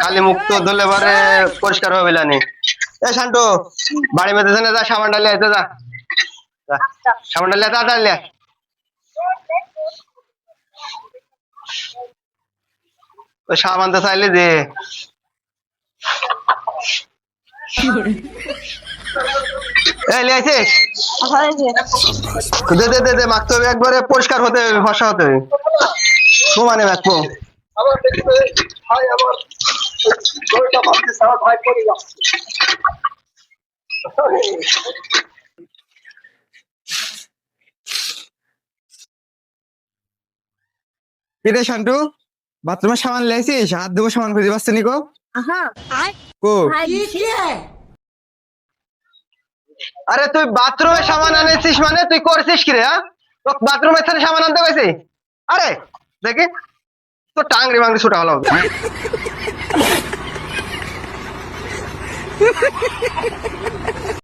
কালি মুক্ত ধরলে পরে পরিষ্কার হবে নি। এ শান্টু বাড়ি মেতে যা সাবান ডালে আইতে যা সাবান ডালে তাড়াতাড়ি ওই সাবান তো চাইলে দে দে দে দে দে মাখতে হবে একবারে পরিষ্কার হতে হবে ফর্সা হতে হবে সমানে মাখবো কিরে শান্টু বাথরুমে সাবান লেছিস হাত দেবো সাবান খুঁজে পাচ্ছি নিকো কো আরে তুই বাথরুমে সাবান আনেছিস মানে তুই করছিস কি রে হ্যাঁ তো বাথরুমে এখানে সাবান আনতে গেছি আরে দেখি তো টাংরি বাংরি ছুটা হলো